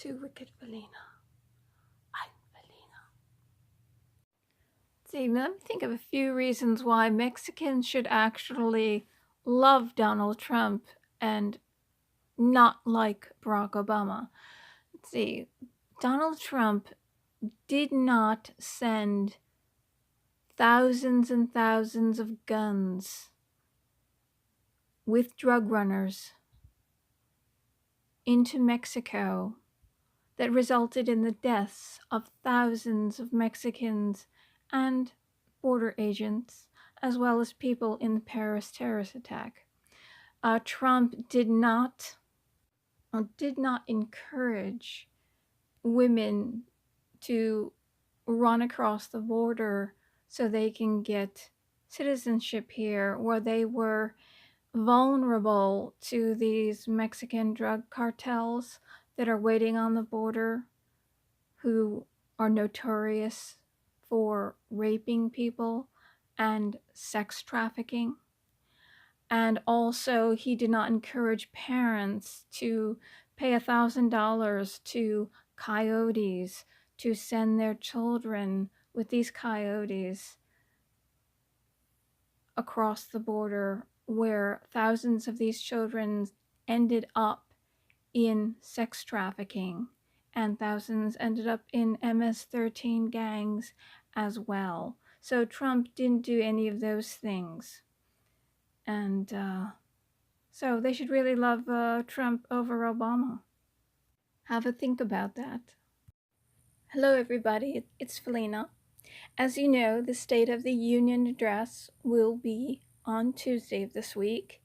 to Wicked Felina. I'm Felina. See, let me think of a few reasons why Mexicans should actually love Donald Trump and not like Barack Obama. Let's see, Donald Trump did not send thousands and thousands of guns with drug runners into Mexico that resulted in the deaths of thousands of Mexicans and border agents, as well as people in the Paris terrorist attack. Trump did not encourage women to run across the border so they can get citizenship here, where they were vulnerable to these Mexican drug cartels that are waiting on the border, who are notorious for raping people and sex trafficking. And also, he did not encourage parents to pay $1,000 to coyotes to send their children with these coyotes across the border, where thousands of these children ended up in sex trafficking and thousands ended up in MS-13 gangs as well. So Trump didn't do any of those things. And so they should really love Trump over Obama. Have a think about that. Hello everybody, it's Felina. As you know, the State of the Union address will be on Tuesday of this week,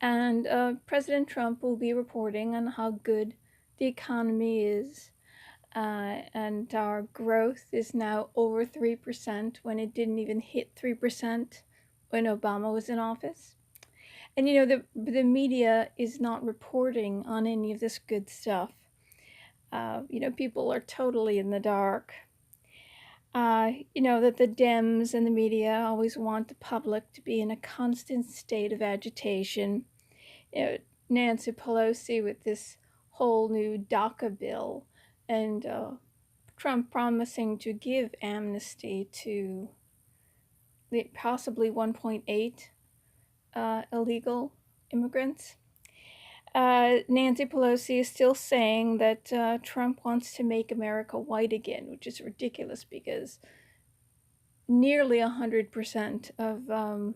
and President Trump will be reporting on how good the economy is, and our growth is now over 3% when it didn't even hit 3% when Obama was in office. And you know, the media is not reporting on any of this good stuff. You know, people are totally in the dark. You know, that the Dems and the media always want the public to be in a constant state of agitation. You know, Nancy Pelosi with this whole new DACA bill, and Trump promising to give amnesty to the possibly 1.8 illegal immigrants. Nancy Pelosi is still saying that Trump wants to make America white again, which is ridiculous because nearly 100% of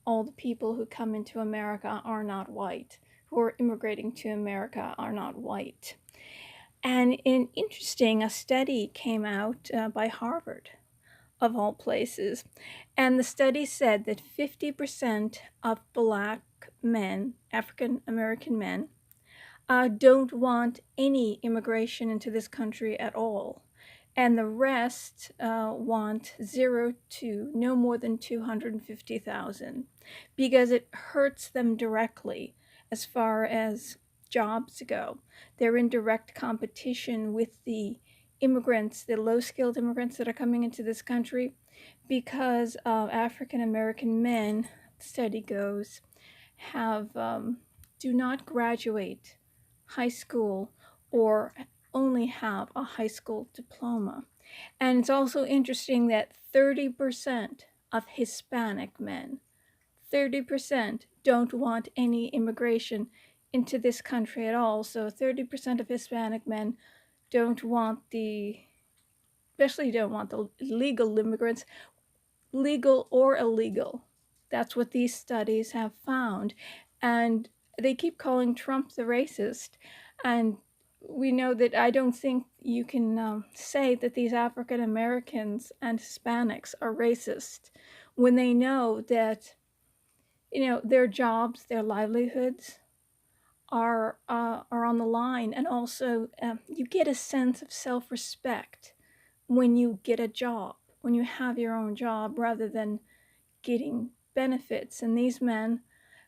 all the people who come into America are not white, who are immigrating to America are not white. And a study came out by Harvard, of all places, and the study said that 50% of Black men, African American men, don't want any immigration into this country at all, and the rest want 0 to no more than 250,000 because it hurts them directly as far as jobs go. They're in direct competition with the immigrants, the low-skilled immigrants that are coming into this country, because African American men, the study goes, have do not graduate high school or only have a high school diploma. And it's also interesting that 30% of Hispanic men, 30% don't want any immigration into this country at all. So 30% of Hispanic men especially don't want the legal immigrants, legal or illegal. That's what these studies have found. And they keep calling Trump the racist. And we know that I don't think you can say that these African Americans and Hispanics are racist when they know that, you know, their jobs, their livelihoods are on the line. And also you get a sense of self-respect when you get a job, when you have your own job rather than getting benefits. And these men,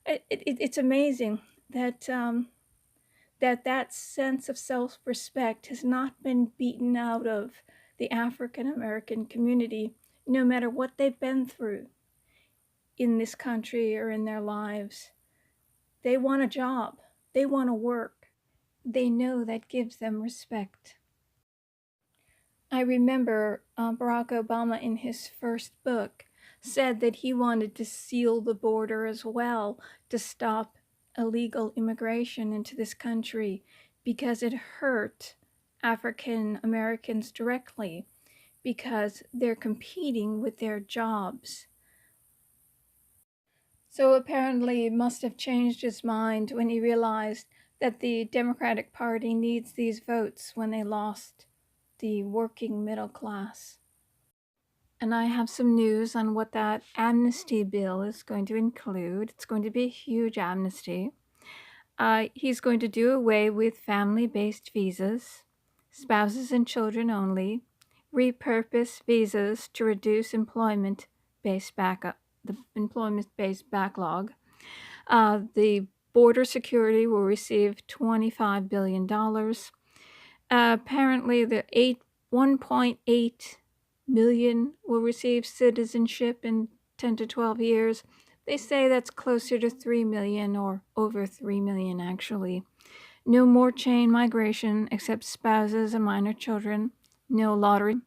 it's amazing that that sense of self-respect has not been beaten out of the African American community, no matter what they've been through in this country or in their lives. They want a job. They want to work. they know that gives them respect. I remember Barack Obama in his first book said that he wanted to seal the border as well to stop illegal immigration into this country because it hurt African Americans directly because they're competing with their jobs. So apparently, he must have changed his mind when he realized that the Democratic Party needs these votes when they lost the working middle class. And I have some news on what that amnesty bill is going to include. It's going to be a huge amnesty. He's going to do away with family based visas, spouses and children only, repurpose visas to reduce employment based backlog. The border security will receive $25 billion. Apparently, the 1.8 million will receive citizenship in 10 to 12 years. They say that's closer to 3 million or over 3 million, actually. No more chain migration except spouses and minor children. No lottery.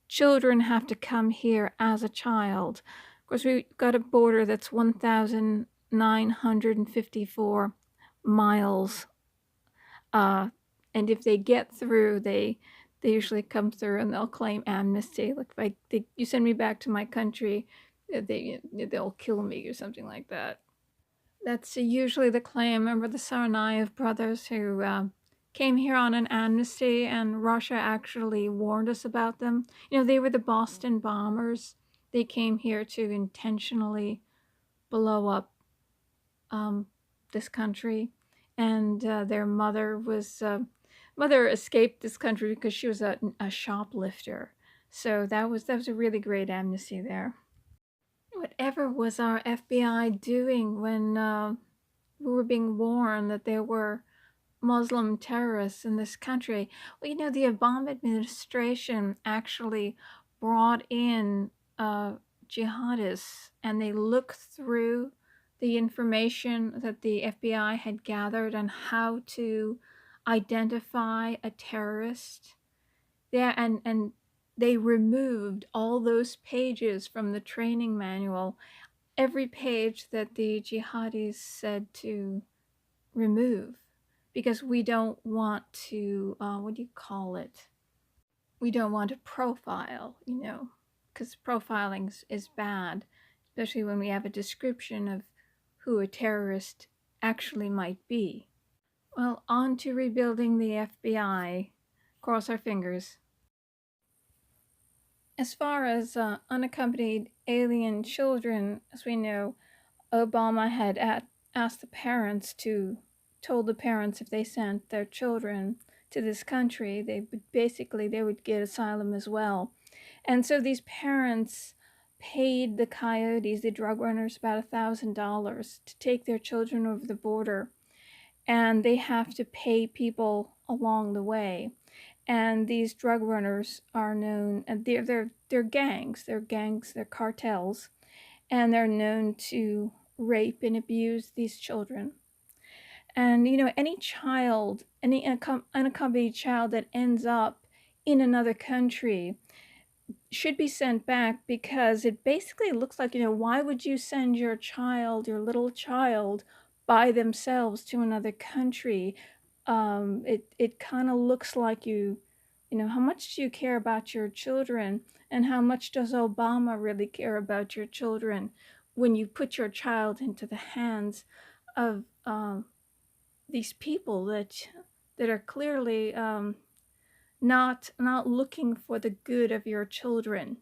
Children have to come here as a child. Of course, we've got a border that's 1,954 miles. And if they get through, they usually come through and they'll claim amnesty. Like if you send me back to my country, they'll kill me or something like that. That's usually the claim. Remember the Tsarnaev brothers who came here on an amnesty, and Russia actually warned us about them. They were the Boston bombers. They came here to intentionally blow up this country, and their mother escaped this country because she was a shoplifter. So that was a really great amnesty there. Whatever was our FBI doing when we were being warned that there were Muslim terrorists in this country? Well, the Obama administration actually brought in jihadists, and they looked through the information that the FBI had gathered on how to identify a terrorist. Yeah, and they removed all those pages from the training manual, every page that the jihadis said to remove, because we don't want to, what do you call it? We don't want to profile, because profiling is bad, especially when we have a description of who a terrorist actually might be. Well, on to rebuilding the FBI. Cross our fingers. As far as unaccompanied alien children, as we know, Obama had asked the parents told the parents if they sent their children to this country, they would get asylum as well. And so these parents paid the coyotes, the drug runners, about $1,000 to take their children over the border, and they have to pay people along the way. And these drug runners are known, they're gangs, they're cartels, and they're known to rape and abuse these children. And any child, any unaccompanied child that ends up in another country should be sent back, because it basically looks like, why would you send your little child, by themselves to another country? It kind of looks like how much do you care about your children, and how much does Obama really care about your children when you put your child into the hands of these people that are clearly not looking for the good of your children.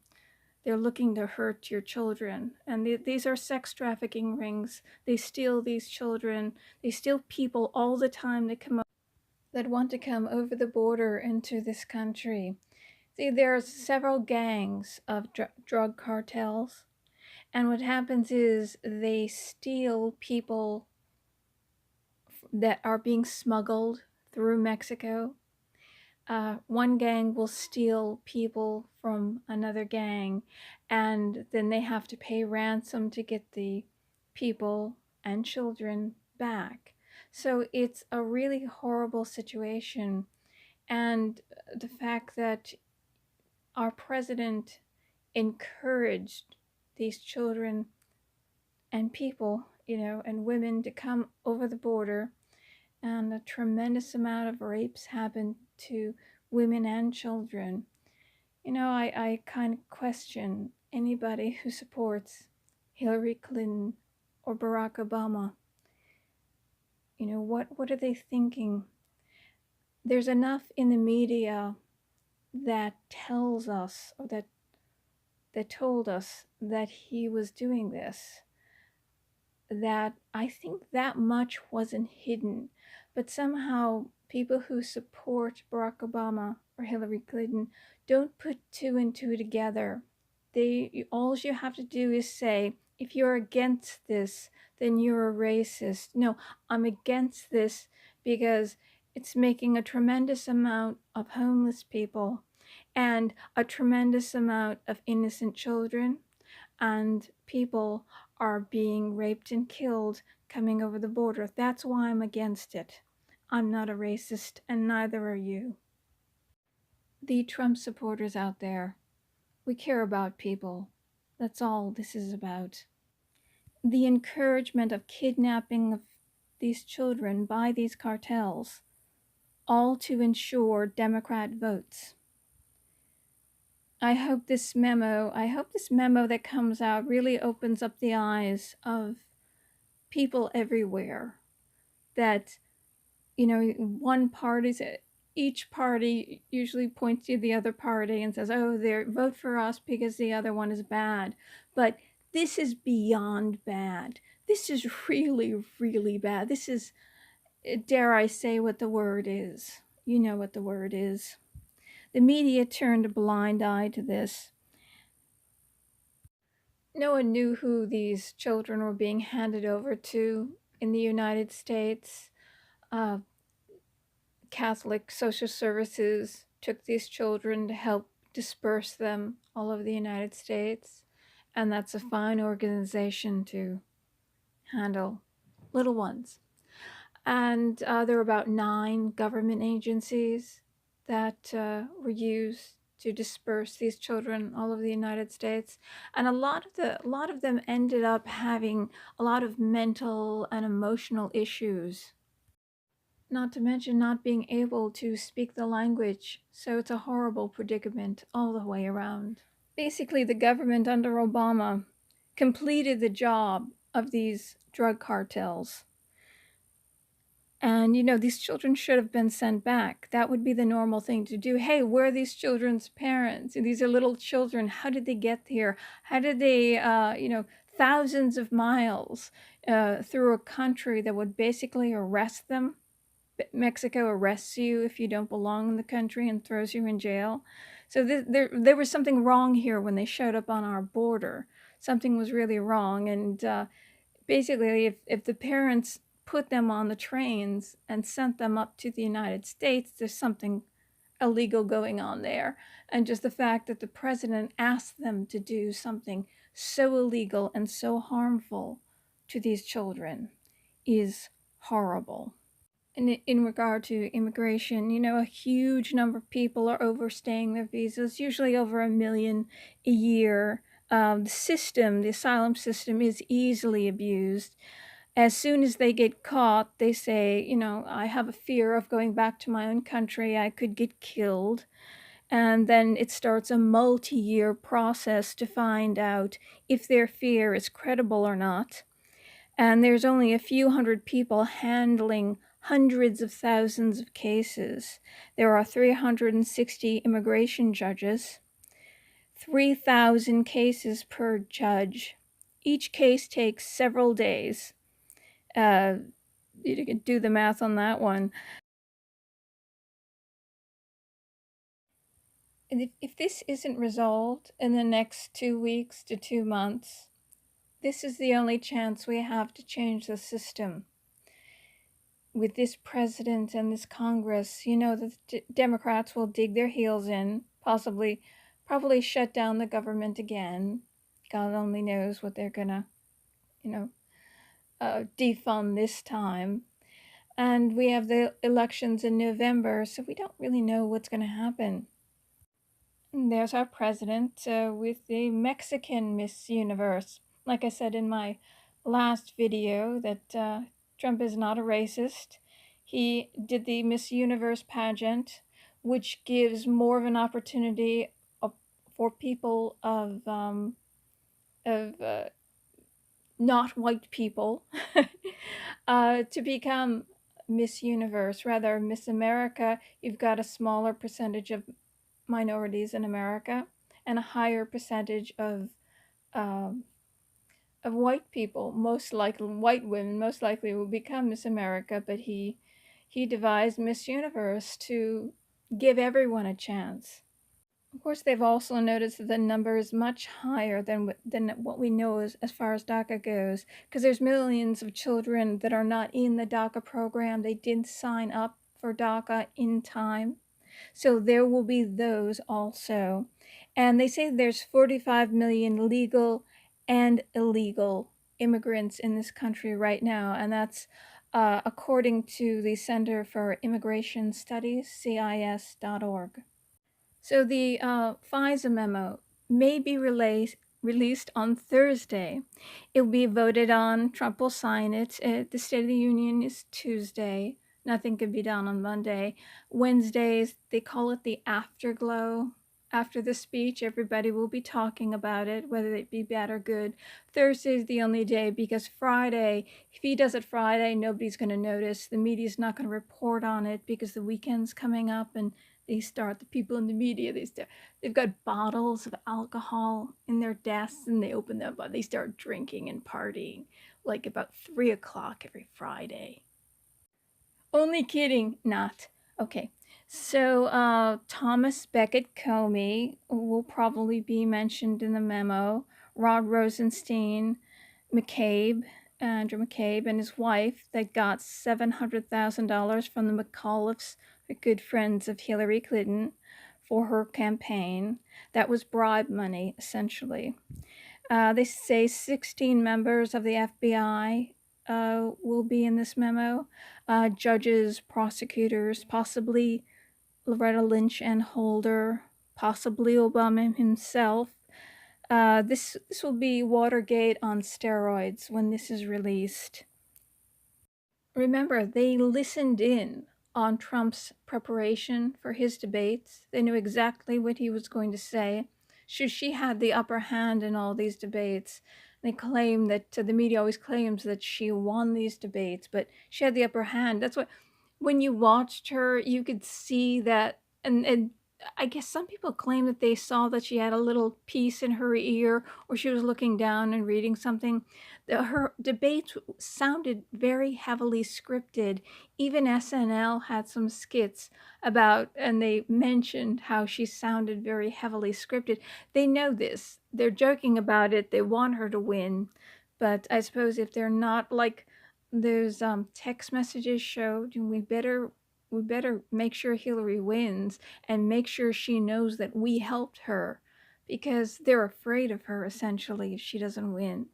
They're looking to hurt your children. And these are sex trafficking rings. They steal these children. They steal people all the time that want to come over the border into this country. See, there are several gangs of drug cartels. And what happens is they steal people that are being smuggled through Mexico. One gang will steal people from another gang, and then they have to pay ransom to get the people and children back. So it's a really horrible situation. And the fact that our president encouraged these children and people, and women to come over the border, and a tremendous amount of rapes happened to women and children. I kind of question anybody who supports Hillary Clinton or Barack Obama. What are they thinking? There's enough in the media that tells us, or that told us that he was doing this, that I think that much wasn't hidden. But somehow people who support Barack Obama or Hillary Clinton don't put two and two together. All you have to do is say, if you're against this, then you're a racist. No, I'm against this because it's making a tremendous amount of homeless people and a tremendous amount of innocent children, and people are being raped and killed coming over the border. That's why I'm against it. I'm not a racist, and neither are you. The Trump supporters out there, we care about people. That's all this is about. The encouragement of kidnapping of these children by these cartels, all to ensure Democrat votes. I hope this memo that comes out really opens up the eyes of people everywhere, that each party usually points to the other party and says, oh, they vote for us because the other one is bad. But this is beyond bad. This is really, really bad. This is, dare I say what the word is? You know what the word is. The media turned a blind eye to this. No one knew who these children were being handed over to in the United States. Catholic Social Services took these children to help disperse them all over the United States. And that's a fine organization to handle little ones. And there were about 9 government agencies that were used to disperse these children all over the United States. And a lot of them ended up having a lot of mental and emotional issues, not to mention not being able to speak the language. So it's a horrible predicament all the way around. Basically, the government under Obama completed the job of these drug cartels. And, these children should have been sent back. That would be the normal thing to do. Hey, where are these children's parents? These are little children. How did they get here? How did they, thousands of miles through a country that would basically arrest them? Mexico arrests you if you don't belong in the country and throws you in jail. So there was something wrong here when they showed up on our border. Something was really wrong. And basically, if the parents put them on the trains and sent them up to the United States, there's something illegal going on there. And just the fact that the president asked them to do something so illegal and so harmful to these children is horrible. And in regard to immigration, a huge number of people are overstaying their visas, usually over 1 million a year. The asylum system is easily abused. As soon as they get caught, they say, I have a fear of going back to my own country. I could get killed. And then it starts a multi-year process to find out if their fear is credible or not. And there's only a few hundred people handling hundreds of thousands of cases. There are 360 immigration judges, 3,000 cases per judge. Each case takes several days. You can do the math on that one. And if this isn't resolved in the next 2 weeks to 2 months, this is the only chance we have to change the system. With this president and this Congress, the Democrats will dig their heels in, probably shut down the government again. God only knows what they're gonna, defund this time. And we have the elections in November, so we don't really know what's going to happen. And there's our president with the Mexican Miss Universe. Like I said in my last video, that Trump is not a racist. He did the Miss Universe pageant, which gives more of an opportunity for people of not white people to become Miss Universe. Rather, Miss America, you've got a smaller percentage of minorities in America and a higher percentage um, of white people. Most likely, white women most likely will become Miss America, but he devised Miss Universe to give everyone a chance. Of course, they've also noticed that the number is much higher than what we know as far as DACA goes, because there's millions of children that are not in the DACA program. They didn't sign up for DACA in time. So there will be those also. And they say there's 45 million legal and illegal immigrants in this country right now. And that's according to the Center for Immigration Studies, CIS.org. So the FISA memo may be released on Thursday. It will be voted on. Trump will sign it. The State of the Union is Tuesday. Nothing can be done on Monday. Wednesdays, they call it the afterglow. After the speech, everybody will be talking about it, whether it be bad or good. Thursday is the only day because Friday, if he does it Friday, nobody's going to notice. The media's not going to report on it because the weekend's coming up and the people in the media, they've got bottles of alcohol in their desks and they open them up. They start drinking and partying like about 3 o'clock every Friday. Only kidding, not. Okay, so Thomas Becket Comey will probably be mentioned in the memo. Rod Rosenstein, Andrew McCabe, and his wife that got $700,000 from the McAuliffes, the good friends of Hillary Clinton, for her campaign. That was bribe money, essentially. They say 16 members of the FBI will be in this memo. Judges, prosecutors, possibly Loretta Lynch and Holder, possibly Obama himself. This will be Watergate on steroids when this is released. Remember, they listened in on Trump's preparation for his debates. They knew exactly what he was going to say. She had the upper hand in all these debates. They claim that the media always claims that she won these debates, but she had the upper hand. That's what, when you watched her, you could see that, and I guess some people claim that they saw that she had a little piece in her ear or she was looking down and reading something. Her debates sounded very heavily scripted. Even SNL had some skits about, and they mentioned how she sounded very heavily scripted. They know this. They're joking about it. They want her to win. But I suppose if they're not, like those text messages showed, we better make sure Hillary wins and make sure she knows that we helped her, because they're afraid of her essentially if she doesn't win.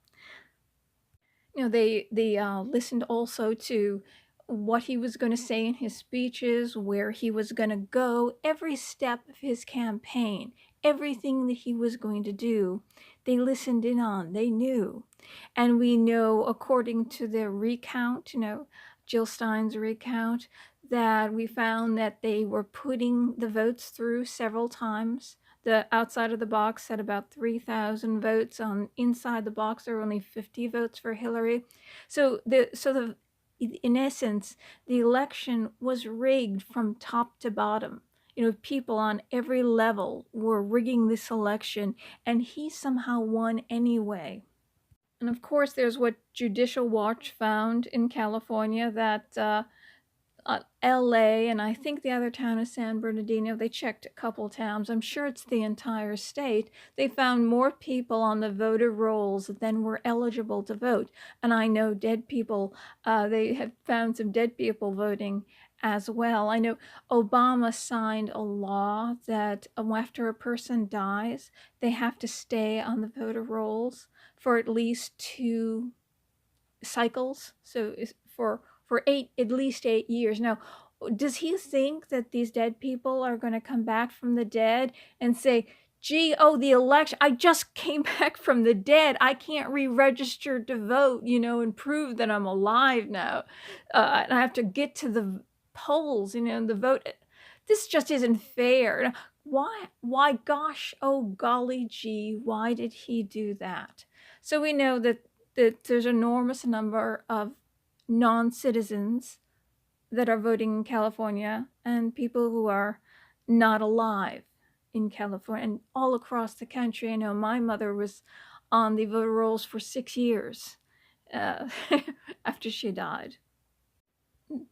They listened also to what he was going to say in his speeches, where he was going to go, every step of his campaign, everything that he was going to do. They listened in on, they knew. And we know, according to the recount, Jill Stein's recount, that we found that they were putting the votes through several times. The outside of the box had about 3,000 votes. On inside the box, there were only 50 votes for Hillary. So in essence, the election was rigged from top to bottom. People on every level were rigging this election, and he somehow won anyway. And of course, there's what Judicial Watch found in California, that LA, and I think the other town is San Bernardino. They checked a couple towns. I'm sure it's the entire state. They found more people on the voter rolls than were eligible to vote. And I know dead people, they have found some dead people voting as well. I know Obama signed a law that after a person dies, they have to stay on the voter rolls for at least 2 cycles. So for for at least 8 years. Now, does he think that these dead people are going to come back from the dead and say, gee, oh, the election, I just came back from the dead. I can't re-register to vote, and prove that I'm alive now. And I have to get to the polls, and the vote. This just isn't fair. Why, gosh, oh, golly gee, why did he do that? So we know that there's an enormous number of non-citizens that are voting in California and people who are not alive in California and all across the country. I know my mother was on the voter rolls for 6 years after she died.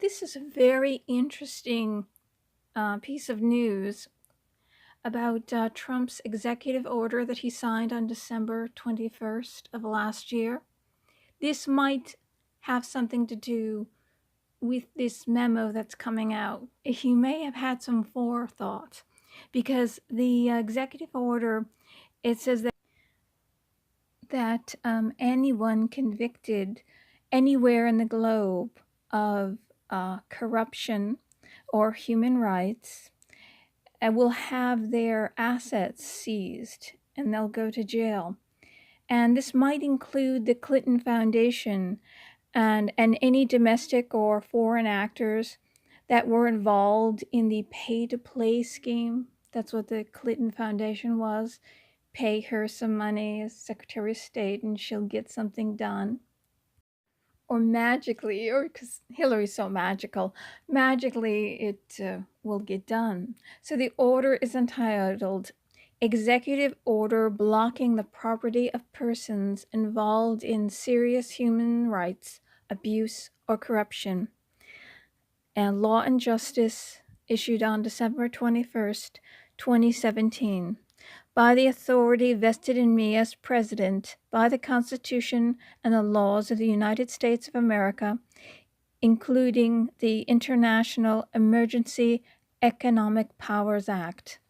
This is a very interesting piece of news about Trump's executive order that he signed on December 21st of last year. This might have something to do with this memo that's coming out. He may have had some forethought, because the executive order, it says that anyone convicted anywhere in the globe of corruption or human rights will have their assets seized and they'll go to jail. And this might include the Clinton Foundation and any domestic or foreign actors that were involved in the pay-to-play scheme. That's what the Clinton Foundation was. Pay her some money as Secretary of State and she'll get something done. Or magically, or because Hillary's so magically it will get done. So the order is entitled Executive Order Blocking the Property of Persons Involved in Serious Human Rights Abuse or Corruption, and Law and Justice, issued on December 21st, 2017. By the authority vested in me as President by the Constitution and the laws of the United States of America, including the International Emergency Economic Powers Act.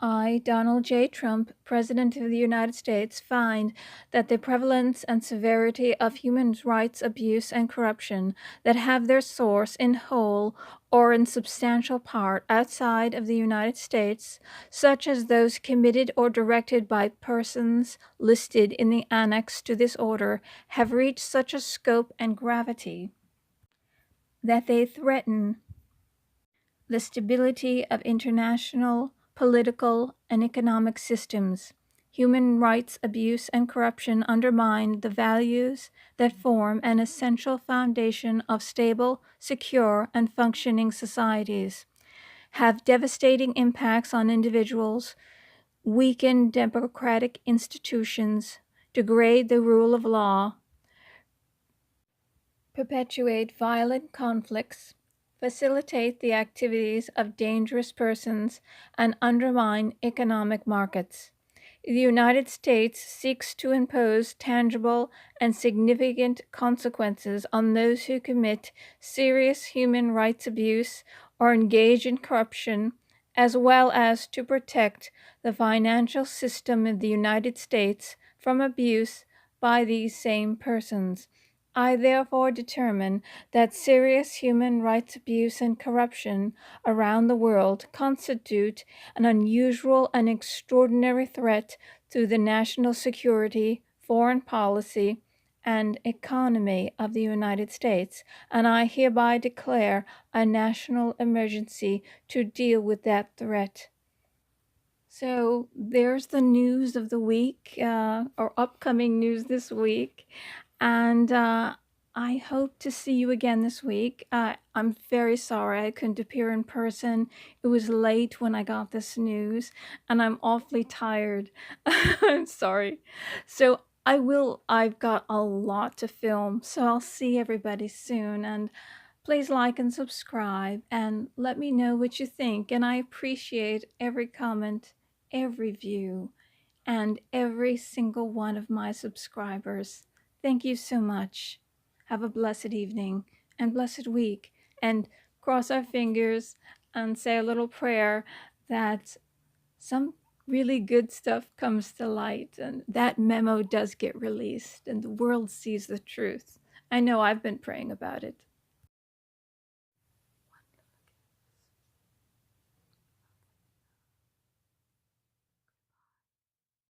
I, Donald J. Trump, President of the United States, find that the prevalence and severity of human rights abuse and corruption that have their source in whole or in substantial part outside of the United States, such as those committed or directed by persons listed in the annex to this order, have reached such a scope and gravity that they threaten the stability of international political and economic systems. Human rights abuse and corruption undermine the values that form an essential foundation of stable, secure, and functioning societies, have devastating impacts on individuals, weaken democratic institutions, degrade the rule of law, perpetuate violent conflicts, facilitate the activities of dangerous persons, and undermine economic markets. The United States seeks to impose tangible and significant consequences on those who commit serious human rights abuse or engage in corruption, as well as to protect the financial system of the United States from abuse by these same persons. I therefore determine that serious human rights abuse and corruption around the world constitute an unusual and extraordinary threat to the national security, foreign policy, and economy of the United States, and I hereby declare a national emergency to deal with that threat. So there's the news of the week, or upcoming news this week. And I hope to see you again this week. I'm very sorry I couldn't appear in person. It was late when I got this news, and I'm awfully tired. I'm sorry. So I've got a lot to film, so I'll see everybody soon. And please like and subscribe, and let me know what you think. And I appreciate every comment, every view, and every single one of my subscribers. Thank you so much. Have a blessed evening and blessed week, and cross our fingers and say a little prayer that some really good stuff comes to light and that memo does get released and the world sees the truth I know I've been praying about it.